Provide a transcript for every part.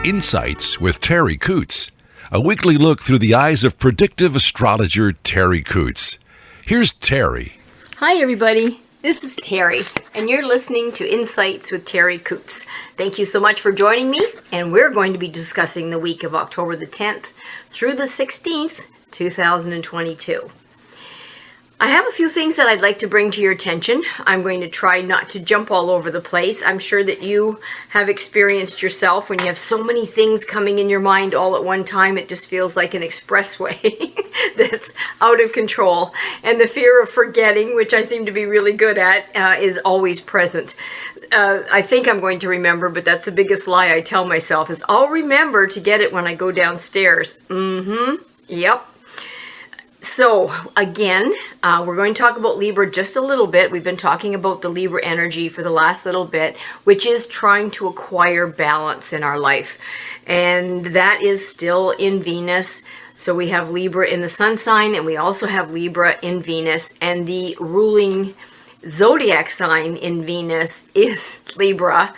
Insights with Terri Ep.92 a weekly look through the eyes of predictive astrologer Terri Ep.92. Here's Terri. Hi everybody, this is Terri, and you're listening to Insights with Terri Ep.92. Thank you so much for joining me, and we're going to be discussing the week of October the 10th through the 16th, 2022. I have a few things that I'd like to bring to your attention. I'm going to try not to jump all over the place. I'm sure that you have experienced yourself when you have so many things coming in your mind all at one time. It just feels like an expressway that's out of control. And the fear of forgetting, which I seem to be really good at, is always present. I think I'm going to remember, but that's the biggest lie I tell myself is I'll remember to get it when I go downstairs. Yep. So again, we're going to talk about Libra just a little bit. We've been talking about the Libra energy for the last little bit, which is trying to acquire balance in our life. And that is still in Venus. So we have Libra in the sun sign, and we also have Libra in Venus. And the ruling zodiac sign in Venus is Libra.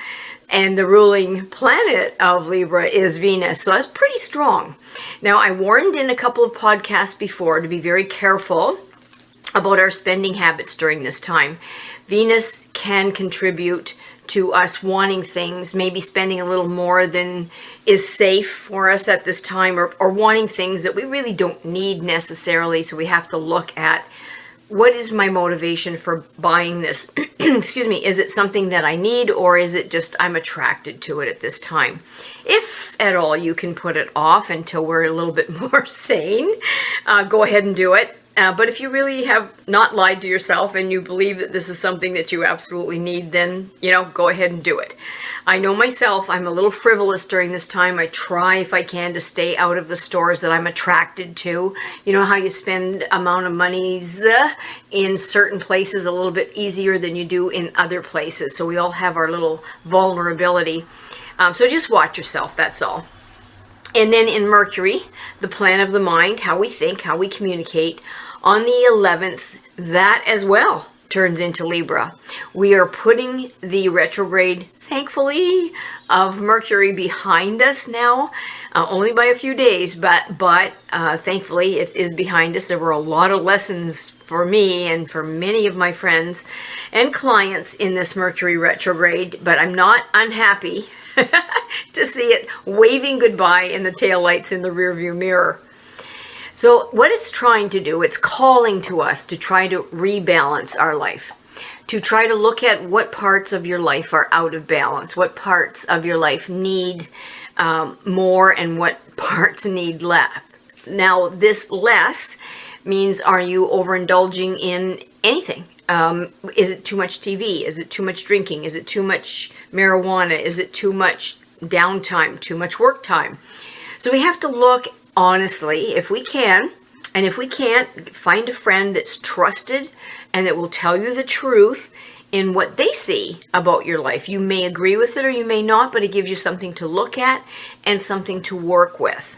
And the ruling planet of Libra is Venus. So that's pretty strong. Now, I warned in a couple of podcasts before to be very careful about our spending habits during this time. Venus can contribute to us wanting things, maybe spending a little more than is safe for us at this time, or wanting things that we really don't need necessarily. So we have to look at, what is my motivation for buying this? Excuse me, is it something that I need, or is it just I'm attracted to it at this time? If at all you can put it off until we're a little bit more sane, go ahead and do it. But if you really have not lied to yourself and you believe that this is something that you absolutely need, then, go ahead and do it. I know myself, I'm a little frivolous during this time. I try, if I can, to stay out of the stores that I'm attracted to. You know how you spend amount of monies in certain places a little bit easier than you do in other places. So we all have our little vulnerability. So just watch yourself, that's all. And then in Mercury, the planet of the mind, how we think, how we communicate, on the 11th, that as well turns into Libra. We are putting the retrograde, thankfully, of Mercury behind us now, only by a few days, but thankfully it is behind us. There were a lot of lessons for me and for many of my friends and clients in this Mercury retrograde, but I'm not unhappy to see it waving goodbye in the taillights in the rearview mirror. So what it's trying to do, it's calling to us to try to rebalance our life, to try to look at what parts of your life are out of balance, what parts of your life need more and what parts need less. Now, this less means, are you overindulging in anything? Is it too much TV? Is it too much drinking? Is it too much marijuana? Is it too much downtime? Too much work time? So we have to look honestly, if we can, and if we can't, find a friend that's trusted and that will tell you the truth in what they see about your life. You may agree with it or you may not, but it gives you something to look at and something to work with.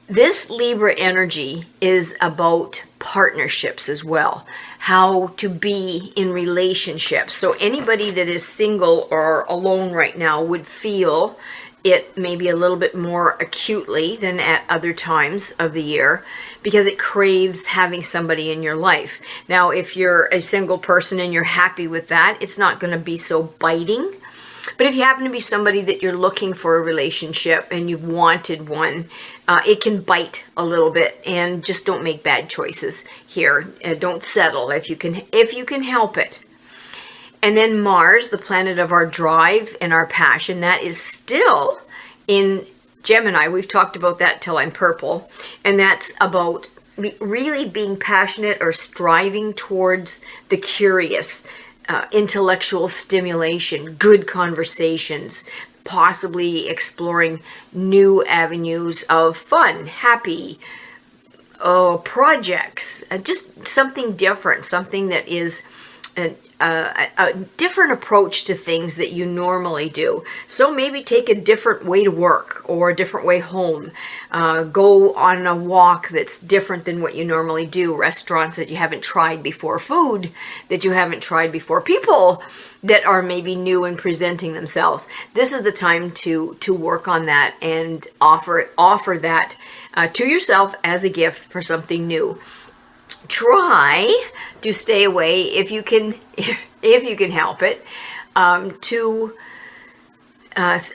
This Libra energy is about partnerships as well, how to be in relationships. So anybody that is single or alone right now would feel it maybe a little bit more acutely than at other times of the year, because it craves having somebody in your life. Now, if you're a single person and you're happy with that, it's not going to be so biting. But if you happen to be somebody that you're looking for a relationship and you've wanted one, it can bite a little bit, and just don't make bad choices here. Don't settle if you can help it. And then Mars, the planet of our drive and our passion, that is still in Gemini. We've talked about that till I'm purple. And that's about really being passionate or striving towards the curious, intellectual stimulation, good conversations, possibly exploring new avenues of fun, happy projects, just something different, something that is a different approach to things that you normally do. So maybe take a different way to work or a different way home. Go on a walk that's different than what you normally do. Restaurants that you haven't tried before. Food that you haven't tried before. People that are maybe new and presenting themselves. This is the time to work on that and offer that to yourself as a gift for something new. Try to stay away if you can help it, to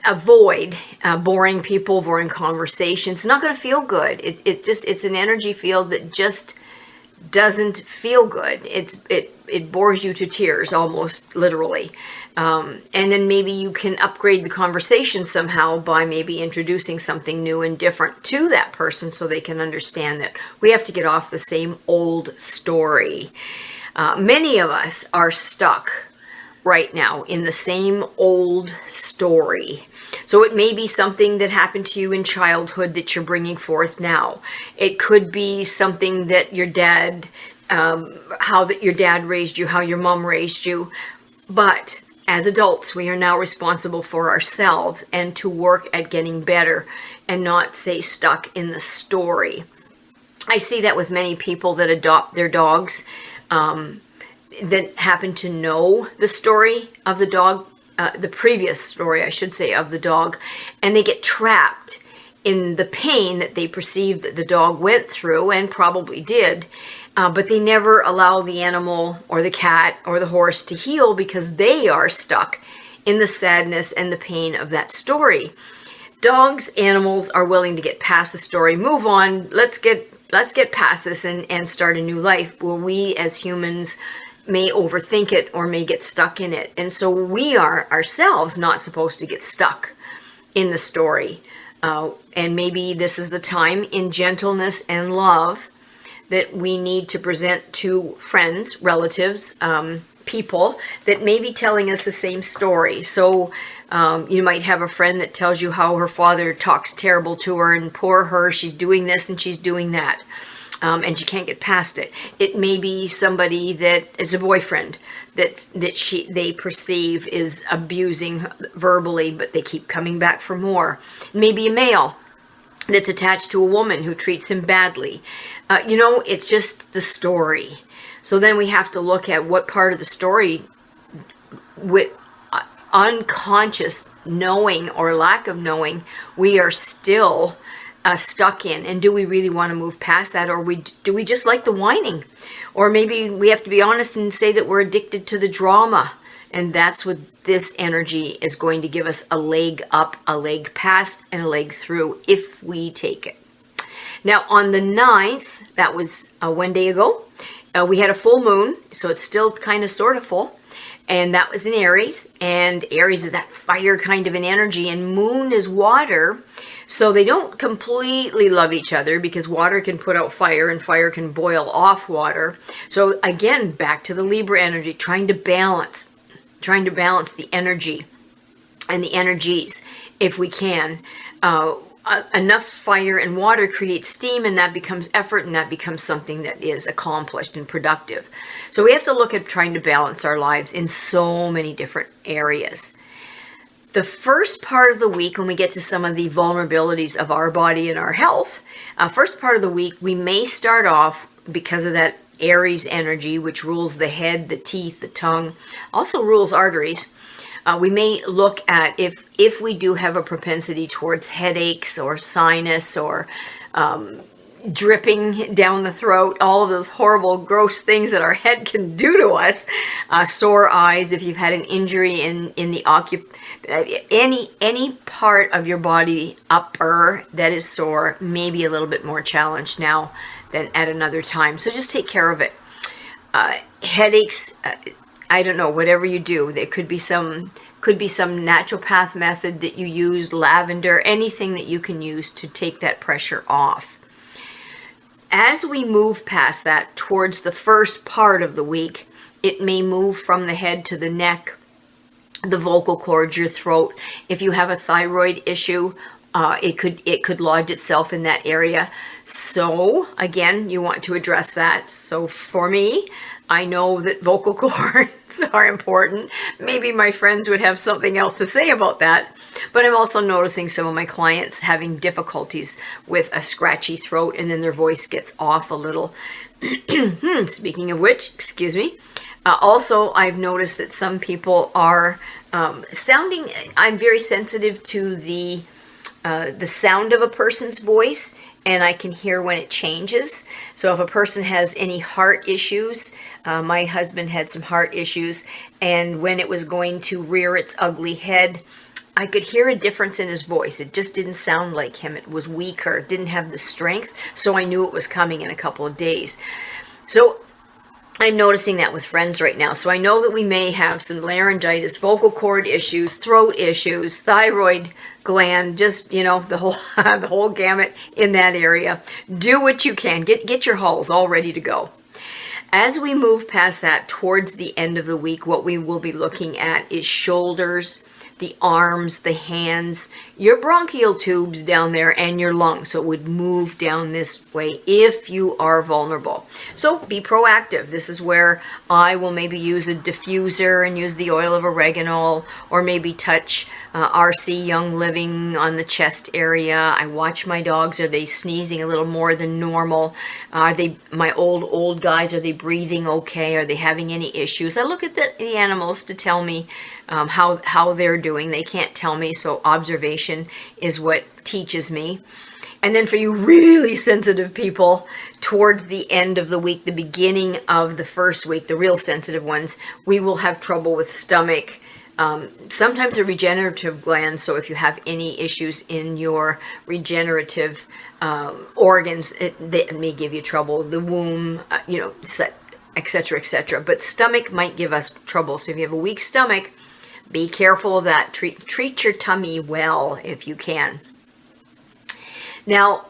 avoid boring people, boring conversations. It's not going to feel good. It's an energy field that just doesn't feel good. It bores you to tears, almost literally. And then maybe you can upgrade the conversation somehow by maybe introducing something new and different to that person so they can understand that we have to get off the same old story. Many of us are stuck right now in the same old story. So it may be something that happened to you in childhood that you're bringing forth now. It could be something that your dad, how your dad raised you, how your mom raised you. But as adults, we are now responsible for ourselves and to work at getting better and not stay stuck in the story. I see that with many people that adopt their dogs, that happen to know the story of the dog, the previous story, I should say, of the dog, and they get trapped in the pain that they perceive that the dog went through and probably did. But they never allow the animal or the cat or the horse to heal because they are stuck in the sadness and the pain of that story. Dogs, animals are willing to get past the story, move on, let's get past this and start a new life, where we as humans may overthink it or may get stuck in it. And so we are ourselves not supposed to get stuck in the story. And maybe this is the time, in gentleness and love, that we need to present to friends, relatives, people that may be telling us the same story. So you might have a friend that tells you how her father talks terrible to her, and poor her, she's doing this and she's doing that, and she can't get past it. It may be somebody that is a boyfriend that they perceive is abusing verbally, but they keep coming back for more. Maybe a male that's attached to a woman who treats him badly. It's just the story. So then we have to look at what part of the story, with unconscious knowing or lack of knowing, we are still stuck in. And do we really want to move past that? Or do we just like the whining? Or maybe we have to be honest and say that we're addicted to the drama. And that's what this energy is going to give us: a leg up, a leg past, and a leg through if we take it. Now on the 9th, that was one day ago, we had a full moon, so it's still kind of sort of full. And that was in Aries. And Aries is that fire kind of an energy, and moon is water. So they don't completely love each other, because water can put out fire and fire can boil off water. So again, back to the Libra energy, trying to balance the energy and the energies if we can. Enough fire and water creates steam, and that becomes effort, and that becomes something that is accomplished and productive. So we have to look at trying to balance our lives in so many different areas. The first part of the week, when we get to some of the vulnerabilities of our body and our health, first part of the week, we may start off, because of that Aries energy, which rules the head, the teeth, the tongue, also rules arteries. We may look at if we do have a propensity towards headaches or sinus or dripping down the throat, all of those horrible, gross things that our head can do to us. Sore eyes, if you've had an injury in the any part of your body upper that is sore, may be a little bit more challenged now than at another time. So just take care of it. Headaches, I don't know, whatever you do, there could be some naturopath method that you use, lavender, anything that you can use to take that pressure off. As we move past that towards the first part of the week, it may move from the head to the neck, the vocal cords, your throat. If you have a thyroid issue, it could lodge itself in that area. So again, you want to address that. So for me, I know that vocal cords are important. Maybe my friends would have something else to say about that. But I'm also noticing some of my clients having difficulties with a scratchy throat, and then their voice gets off a little. Speaking of which, excuse me. Also, I've noticed that some people are sounding, I'm very sensitive to the sound of a person's voice, and I can hear when it changes. So if a person has any heart issues, my husband had some heart issues, and when it was going to rear its ugly head, I could hear a difference in his voice. It just didn't sound like him. It was weaker, it didn't have the strength, so I knew it was coming in a couple of days. So I'm noticing that with friends right now. So I know that we may have some laryngitis, vocal cord issues, throat issues, thyroid gland, just, the whole the whole gamut in that area. Do what you can. Get your hulls all ready to go. As we move past that towards the end of the week, what we will be looking at is shoulders, the arms, the hands, your bronchial tubes down there, and your lungs. So it would move down this way if you are vulnerable. So be proactive. This is where I will maybe use a diffuser and use the oil of oregano, or maybe touch RC Young Living on the chest area. I watch my dogs. Are they sneezing a little more than normal? Are they, my old guys, are they breathing okay? Are they having any issues? I look at the animals to tell me how they're doing. They can't tell me, so observation is what teaches me. And then for you really sensitive people, towards the end of the week, the beginning of the first week, the real sensitive ones, we will have trouble with stomach, sometimes a regenerative gland. So if you have any issues in your regenerative organs, they may give you trouble. The womb, etc., etc. But stomach might give us trouble. So if you have a weak stomach, be careful of that. Treat your tummy well if you can. Now,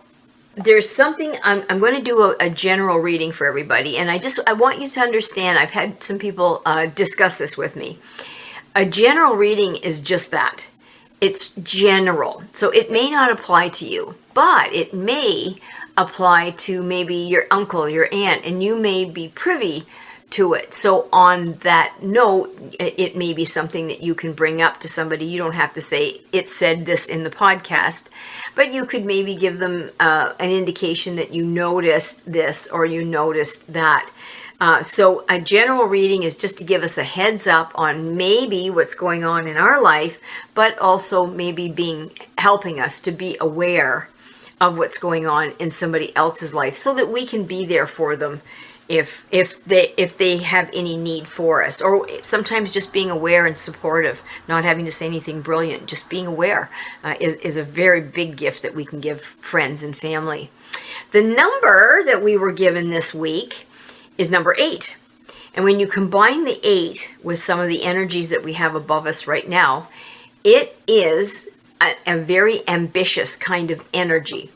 there's something, I'm going to do a general reading for everybody, and I want you to understand, I've had some people discuss this with me. A general reading is just that. It's general. So it may not apply to you, but it may apply to maybe your uncle, your aunt, and you may be privy to it. So on that note, it may be something that you can bring up to somebody. You don't have to say, it said this in the podcast, but you could maybe give them an indication that you noticed this or you noticed that. So a general reading is just to give us a heads up on maybe what's going on in our life, but also maybe helping us to be aware of what's going on in somebody else's life, so that we can be there for them if they have any need for us. Or sometimes just being aware and supportive, not having to say anything brilliant, just being aware is a very big gift that we can give friends and family. The number that we were given this week is number 8. And when you combine the 8 with some of the energies that we have above us right now, it is a very ambitious kind of energy.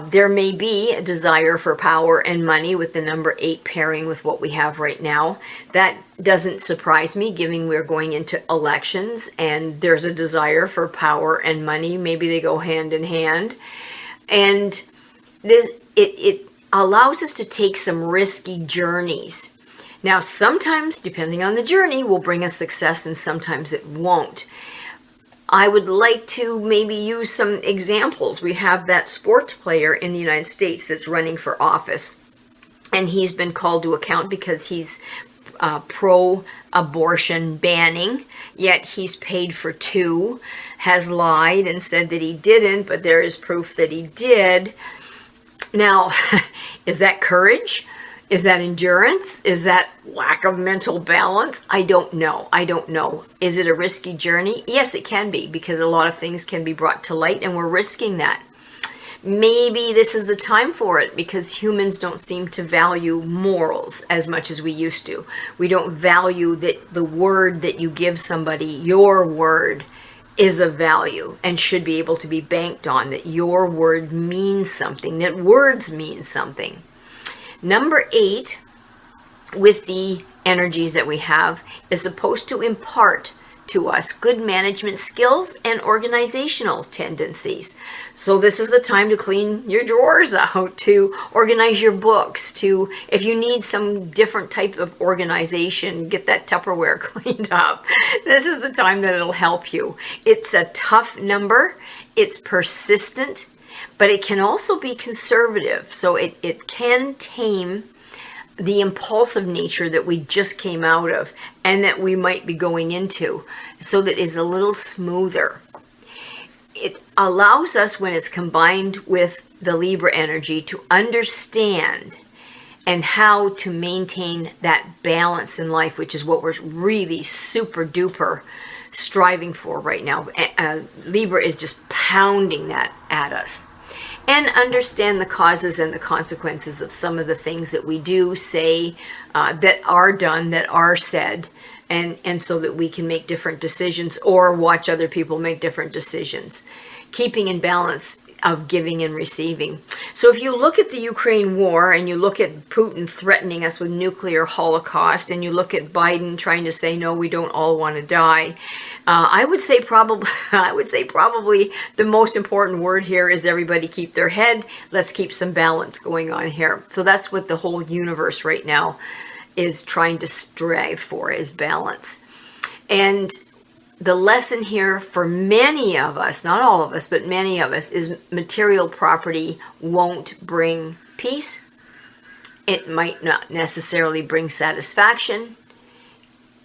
There may be a desire for power and money with the number 8 pairing with what we have right now. That doesn't surprise me, given we're going into elections and there's a desire for power and money. Maybe they go hand in hand. And it allows us to take some risky journeys. Now, sometimes, depending on the journey, will bring us success, and sometimes it won't. I would like to maybe use some examples. We have that sports player in the United States that's running for office, and he's been called to account because he's pro-abortion banning, yet he's paid for 2, has lied and said that he didn't, but there is proof that he did. Now, is that courage? Is that endurance? Is that lack of mental balance? I don't know. Is it a risky journey? Yes, it can be, because a lot of things can be brought to light and we're risking that. Maybe this is the time for it, because humans don't seem to value morals as much as we used to. We don't value that the word that you give somebody, your word, is of value and should be able to be banked on, that your word means something, that words mean something. Number 8, with the energies that we have, is supposed to impart to us good management skills and organizational tendencies. So this is the time to clean your drawers out, to organize your books, to, if you need some different type of organization, get that Tupperware cleaned up. This is the time that it'll help you. It's a tough number. It's persistent, but it can also be conservative. So it can tame the impulsive nature that we just came out of and that we might be going into, so that is a little smoother. It allows us, when it's combined with the Libra energy, to understand and how to maintain that balance in life, which is what we're really super duper striving for right now. Libra is just pounding that at us. And understand the causes and the consequences of some of the things that we do, say, that are done, that are said, and so that we can make different decisions or watch other people make different decisions. Keeping in balance of giving and receiving. So if you look at the Ukraine war and you look at Putin threatening us with nuclear holocaust, and you look at Biden trying to say, no, we don't all want to die, I would say probably the most important word here is everybody keep their head. Let's keep some balance going on here. So that's what the whole universe right now is trying to strive for, is balance. And the lesson here for many of us, not all of us, but many of us, is material property won't bring peace. It might not necessarily bring satisfaction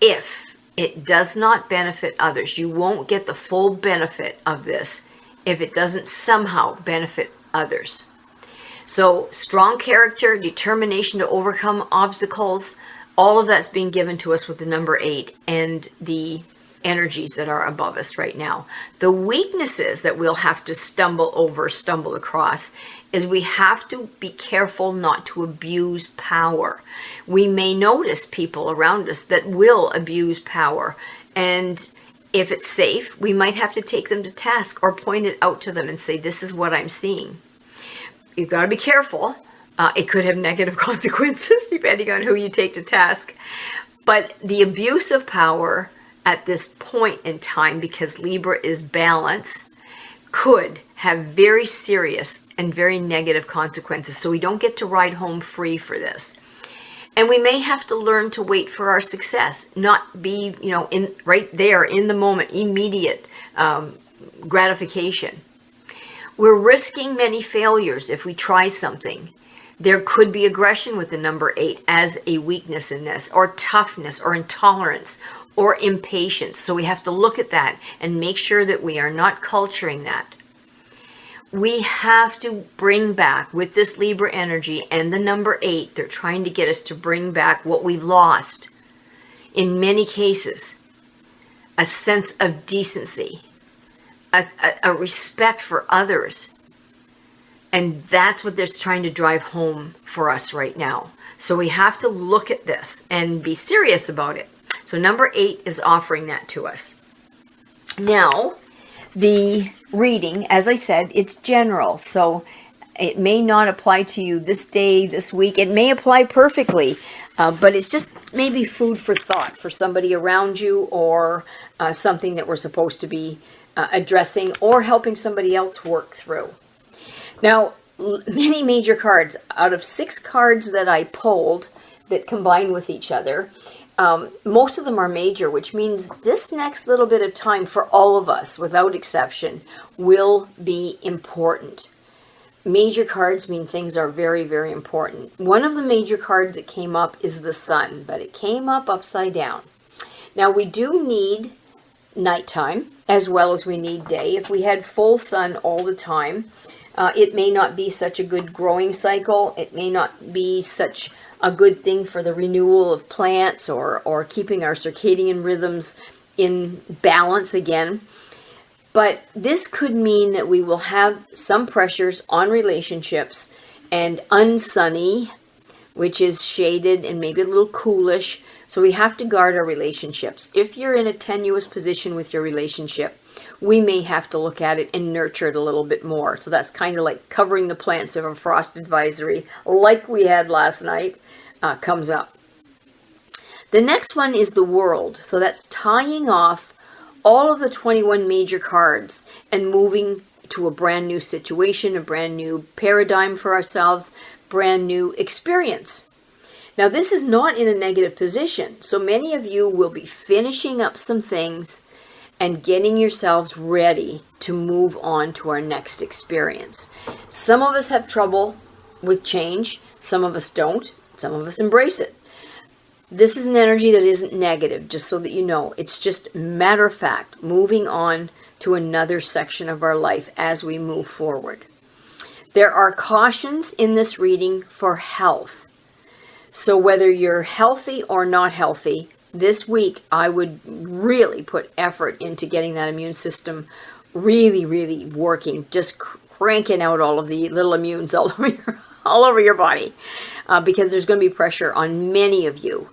if it does not benefit others. You won't get the full benefit of this if it doesn't somehow benefit others. So strong character, determination to overcome obstacles, all of that's being given to us with the number 8 and the energies that are above us right now. The weaknesses that we'll have to stumble across, is we have to be careful not to abuse power. We may notice people around us that will abuse power, and if it's safe, we might have to take them to task or point it out to them and say, this is what I'm seeing. You've got to be careful. It could have negative consequences depending on who you take to task. But the abuse of power at this point in time, because Libra is balance, could have very serious and very negative consequences. So we don't get to ride home free for this. And we may have to learn to wait for our success, not be, in right there in the moment, immediate gratification. We're risking many failures if we try something. There could be aggression with the number 8 as a weakness in this, or toughness, or intolerance, or impatience. So we have to look at that and make sure that we are not culturing that. We have to bring back, with this Libra energy and the number 8, they're trying to get us to bring back what we've lost. In many cases, a sense of decency, a respect for others. And that's what they're trying to drive home for us right now. So we have to look at this and be serious about it. So number 8 is offering that to us. Now, the reading, as I said, it's general. So it may not apply to you this day, this week. It may apply perfectly, but it's just maybe food for thought for somebody around you, or something that we're supposed to be addressing or helping somebody else work through. Now, many major cards, out of 6 cards that I pulled that combine with each other, most of them are major, which means this next little bit of time for all of us, without exception, will be important. Major cards mean things are very, very important. One of the major cards that came up is the sun, but it came up upside down. Now, we do need nighttime as well as we need day. If we had full sun all the time, it may not be such a good growing cycle. It may not be such a good thing for the renewal of plants, or keeping our circadian rhythms in balance again. But this could mean that we will have some pressures on relationships, and unsunny, which is shaded and maybe a little coolish. So we have to guard our relationships. If you're in a tenuous position with your relationship, we may have to look at it and nurture it a little bit more. So that's kind of like covering the plants of a frost advisory, like we had last night, comes up. The next one is the world. So that's tying off all of the 21 major cards and moving to a brand new situation, a brand new paradigm for ourselves, brand new experience. Now, this is not in a negative position. So many of you will be finishing up some things and getting yourselves ready to move on to our next experience. Some of us have trouble with change. Some of us don't. Some of us embrace it. This is an energy that isn't negative, just so that you know. It's just matter of fact, moving on to another section of our life as we move forward. There are cautions in this reading for health. So whether you're healthy or not healthy, this week I would really put effort into getting that immune system really, really working, just cranking out all of the little immunes all over your body, because there's going to be pressure on many of you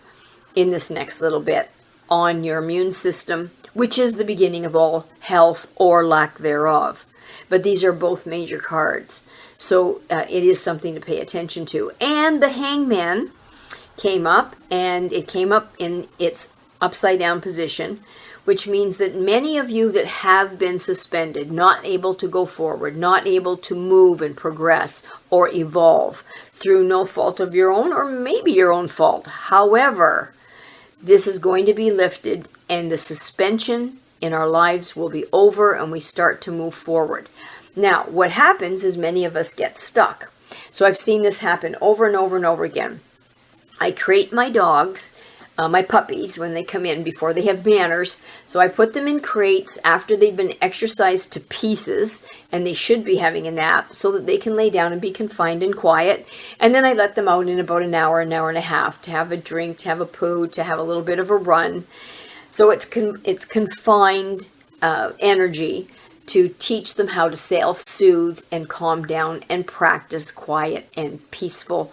in this next little bit on your immune system, which is the beginning of all health or lack thereof. But these are both major cards, so it is something to pay attention to. And the Hangman came up, and it came up in its upside down position, which means that many of you that have been suspended, not able to go forward, not able to move and progress or evolve through no fault of your own, or maybe your own fault. However, this is going to be lifted, and the suspension in our lives will be over, and we start to move forward. Now, what happens is many of us get stuck. So I've seen this happen over and over and over again. I crate my dogs, my puppies, when they come in before they have manners. So I put them in crates after they've been exercised to pieces, and they should be having a nap so that they can lay down and be confined and quiet. And then I let them out in about an hour and a half to have a drink, to have a poo, to have a little bit of a run. So it's confined energy to teach them how to self-soothe and calm down and practice quiet and peaceful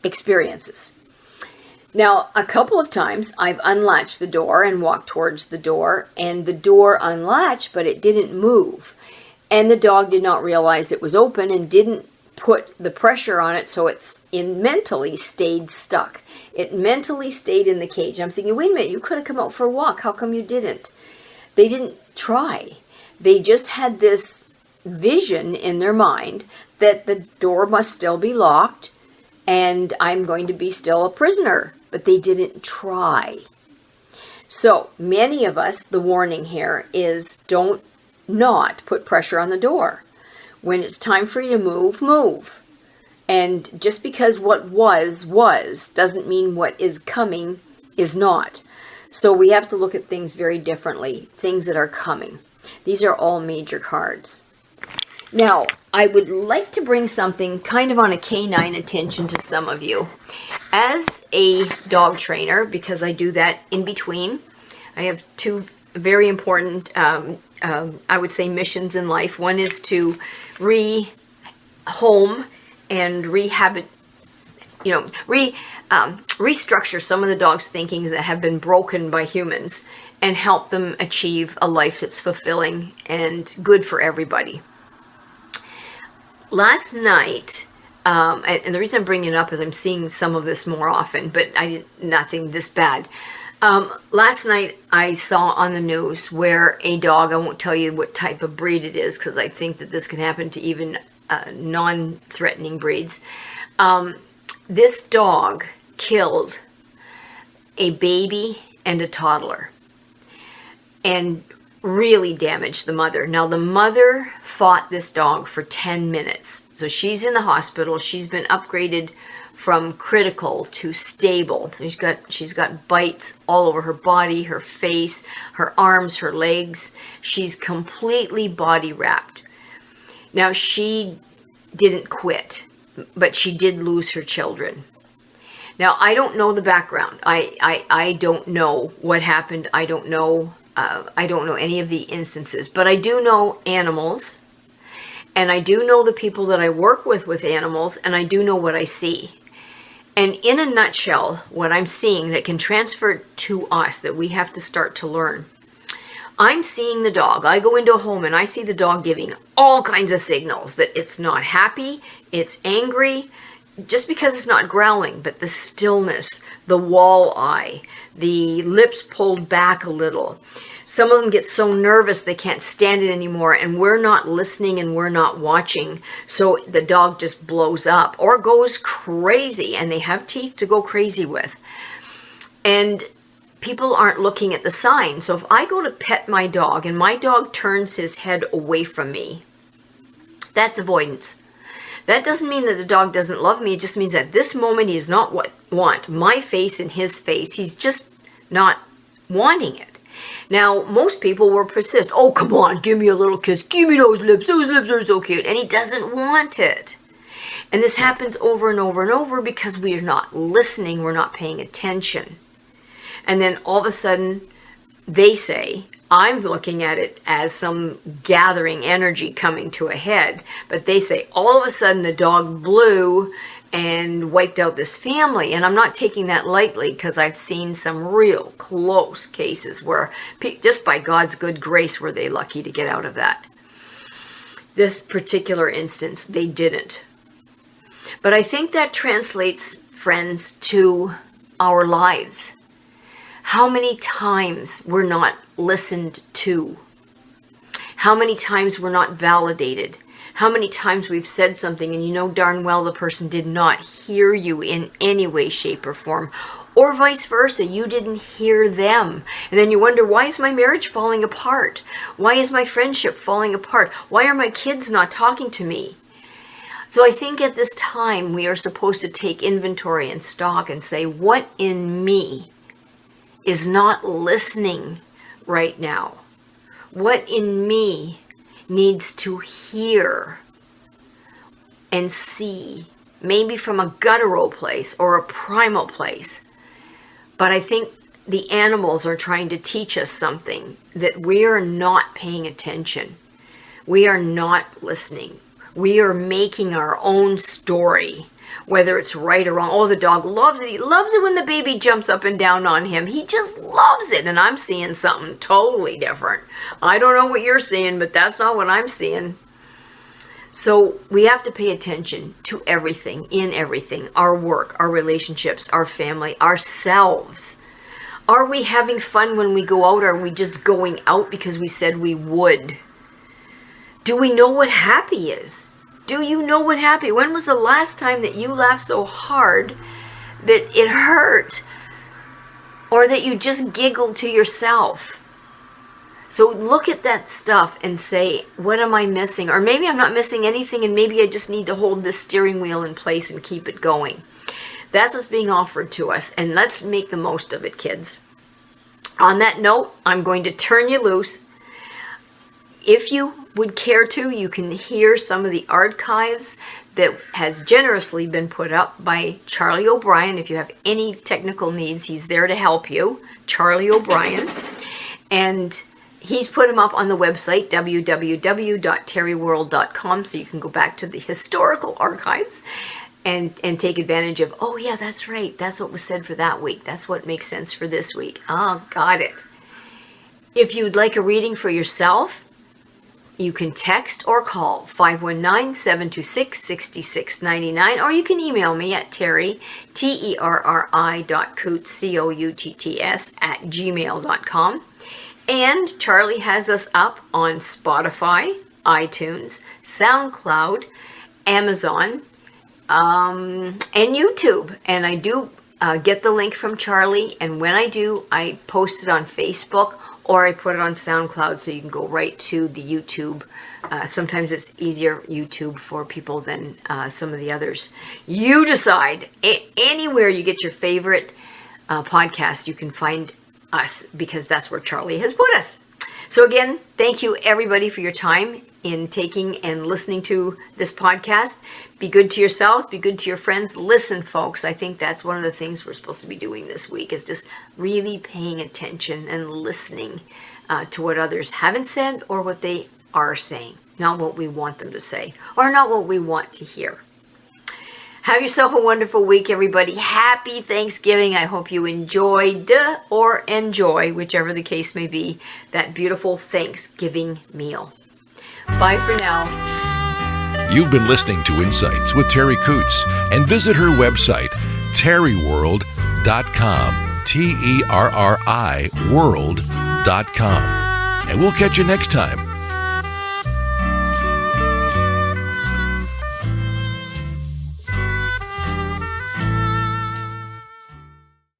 experiences. Now, a couple of times I've unlatched the door and walked towards the door, and the door unlatched, but it didn't move. And the dog did not realize it was open and didn't put the pressure on it, so it mentally stayed stuck. It mentally stayed in the cage. I'm thinking, wait a minute, you could have come out for a walk. How come you didn't? They didn't try. They just had this vision in their mind that the door must still be locked and I'm going to be still a prisoner. But they didn't try. So many of us, the warning here is don't not put pressure on the door. When it's time for you to move, move. And just because what was doesn't mean what is coming is not. So we have to look at things very differently, things that are coming. These are all major cards. Now, I would like to bring something kind of on a canine attention to some of you. As a dog trainer, because I do that in between, I have two very important, I would say, missions in life. One is to rehome and restructure some of the dog's thinking that have been broken by humans and help them achieve a life that's fulfilling and good for everybody. Last night, and the reason I'm bringing it up is I'm seeing some of this more often, but nothing this bad. Last night I saw on the news where a dog, I won't tell you what type of breed it is because I think that this can happen to even non-threatening breeds. This dog killed a baby and a toddler and really damaged the mother. Now, the mother fought this dog for 10 minutes. So she's in the hospital. She's been upgraded from critical to stable. She's got bites all over her body, her face, her arms, her legs. She's completely body wrapped. Now, she didn't quit, but she did lose her children. Now, I don't know the background. I don't know what happened. I don't know any of the instances, but I do know animals, and I do know the people that I work with animals, and I do know what I see. And in a nutshell, what I'm seeing that can transfer to us, that we have to start to learn. I'm seeing the dog. I go into a home and I see the dog giving all kinds of signals that it's not happy, it's angry, just because it's not growling, but the stillness, the wall eye, the lips pulled back a little. Some of them get so nervous they can't stand it anymore, and we're not listening and we're not watching. So the dog just blows up or goes crazy, and they have teeth to go crazy with. And people aren't looking at the signs. So if I go to pet my dog and my dog turns his head away from me, that's avoidance. That doesn't mean that the dog doesn't love me. It just means at this moment he does not want my face in his face. He's just not wanting it. Now, most people will persist. Oh, come on, give me a little kiss. Give me those lips. Those lips are so cute. And he doesn't want it. And this happens over and over and over because we are not listening. We're not paying attention. And then all of a sudden, they say, I'm looking at it as some gathering energy coming to a head. But they say, all of a sudden, the dog blew and wiped out this family. And I'm not taking that lightly because I've seen some real close cases where just by God's good grace were they lucky to get out of that. This particular instance, they didn't. But I think that translates, friends, to our lives. How many times we're not listened to? How many times we're not validated? How many times we've said something and you know darn well the person did not hear you in any way, shape, or form. Or vice versa, you didn't hear them. And then you wonder, why is my marriage falling apart? Why is my friendship falling apart? Why are my kids not talking to me? So I think at this time we are supposed to take inventory and stock and say, what in me is not listening right now? What in me needs to hear and see, maybe from a guttural place or a primal place? But I think the animals are trying to teach us something, that we are not paying attention. We are not listening. We are making our own story, whether it's right or wrong. Oh, the dog loves it. He loves it when the baby jumps up and down on him. He just loves it. And I'm seeing something totally different. I don't know what you're seeing, but that's not what I'm seeing. So we have to pay attention to everything, in everything. Our work, our relationships, our family, ourselves. Are we having fun when we go out? Or are we just going out because we said we would? Do we know what happy is? Do you know what happy? When was the last time that you laughed so hard that it hurt? Or that you just giggled to yourself? So look at that stuff and say, what am I missing? Or maybe I'm not missing anything and maybe I just need to hold this steering wheel in place and keep it going. That's what's being offered to us. And let's make the most of it, kids. On that note, I'm going to turn you loose. If you would care to, you can hear some of the archives that has generously been put up by Charlie O'Brien. If you have any technical needs, he's there to help you. Charlie O'Brien. And he's put them up on the website, www.terriworld.com, so you can go back to the historical archives and take advantage of, oh yeah, that's right. That's what was said for that week. That's what makes sense for this week. Oh, got it. If you'd like a reading for yourself, you can text or call 519-726-6699, or you can email me at Terri, Terri.Coutts, Coutts, @gmail.com. And Charlie has us up on Spotify, iTunes, SoundCloud, Amazon, and YouTube. And I do get the link from Charlie, and when I do, I post it on Facebook, or I put it on SoundCloud so you can go right to the YouTube. Sometimes it's easier YouTube for people than some of the others. You decide. Anywhere you get your favorite podcast, you can find us, because that's where Charlie has put us. So again, thank you everybody for your time in taking and listening to this podcast. Be good to yourselves, be good to your friends. Listen, folks, I think that's one of the things we're supposed to be doing this week, is just really paying attention and listening to what others haven't said or what they are saying, not what we want them to say or not what we want to hear. Have yourself a wonderful week, everybody. Happy Thanksgiving. I hope you enjoyed or enjoy, whichever the case may be, that beautiful Thanksgiving meal. Bye for now. You've been listening to Insights with Terri Coutts, and visit her website, terriworld.com, Terri world.com. And we'll catch you next time